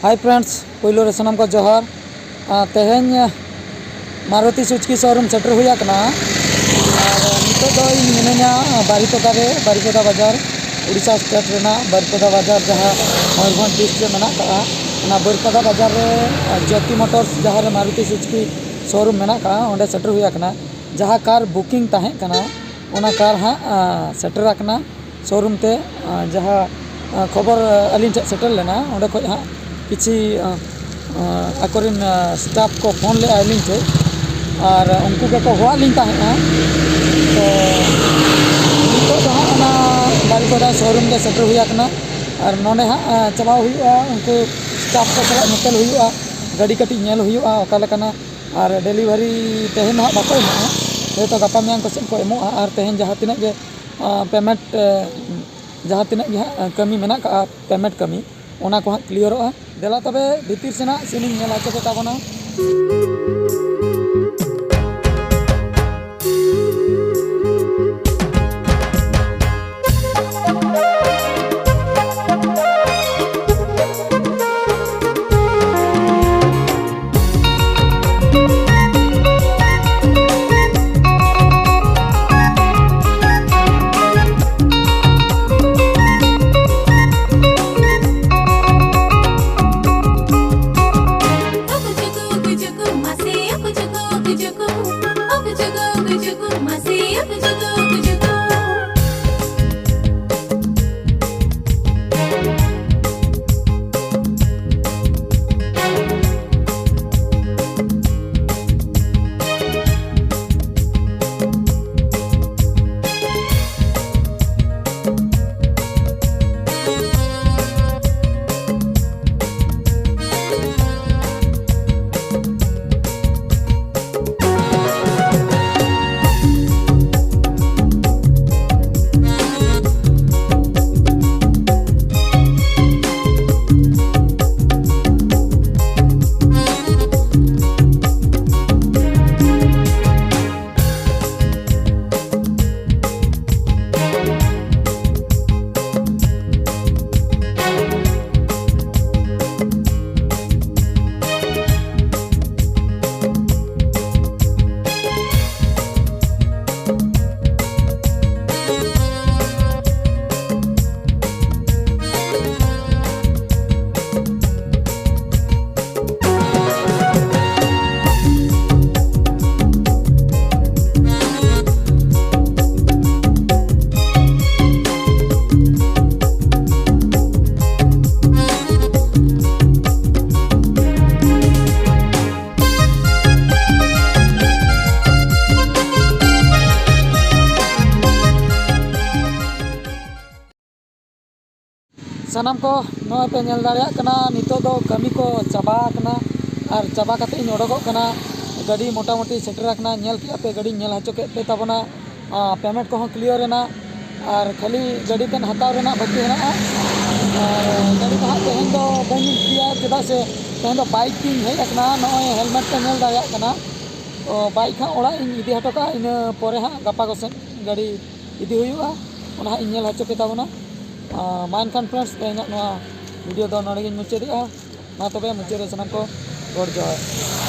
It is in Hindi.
हाय फ्रेंड्स पहिलो रे सनम को जोहार तेहेन मारुति सुजुकी शोरूम सेटर हुआ कना और नितो दो मिना बारिपदा रे बारिपदा बाजार उड़ीसा स्टेट रेना बारिपदा बाजार जहाँ मयूरभंज डिस्ट्रिक्ट मेना का ना बारिपदा बाजार रे ज्योति मोटर्स जहाँ रे मारुति सुजुकी शोरूम मेना का ओंडे सेटर हुआ कना जहाँ कार बुकिंग ताहे कना ओना कार हाँ सेटर आकना शोरूम ते जहाँ खबर अली सेटर लेना ओंडे खो हाँ किसी अकोरिन स्टाफ को फोन ले आलिन थे और उनको के को हुआ लिंक है तो नितो जहाँ बारिपदा शोरूम के सेटर हुआ कना और नोने हाँ चलाव हुआ उनको स्टाफ को चला निकल हुआ गाड़ी कटी नेल हुआ ओकालेकना और डिलीवरी तेहन हाँ बाको एमा तो गापा मेयां को सेन को एमो और तेहन जहाँ तिना के पेमेंट जहाँ तिना के हाँ कमी मेना का पेमेंट कमी ओना को हाँ क्लियर देला तबे भीतर सेना सीनिंग नेला चेक ताबना सानाम को नॉय पे नेल दाड़िया कना नितो दो कमी को चाबा कना और चाबा कते इन ओडोगो कना गाड़ी मोटा मोटी सेटर कना नेल के पे गाड़ी नेल हचो के पे ताबना पेमेंट को क्लियर रेना और खाली गाड़ी तेन हताव रेना बाकी हेना गाड़ी को तेहन दो बन किया चेदा से तेहन दो बाइक की हेज कना नॉय हेलमेट पे नेल दाड़िया कना तो बाइक हाँ ओड़ा इन इदी हटो का इन पोरे हाँ गपा को सेन गाड़ी इदी हुआ ओना इन नेल हचो के ताबना मान खान फ्रेंड्स तेना वीडियो दो नोड़े मुचाद मा तबे मुचाद सामान को गड़ जोहार।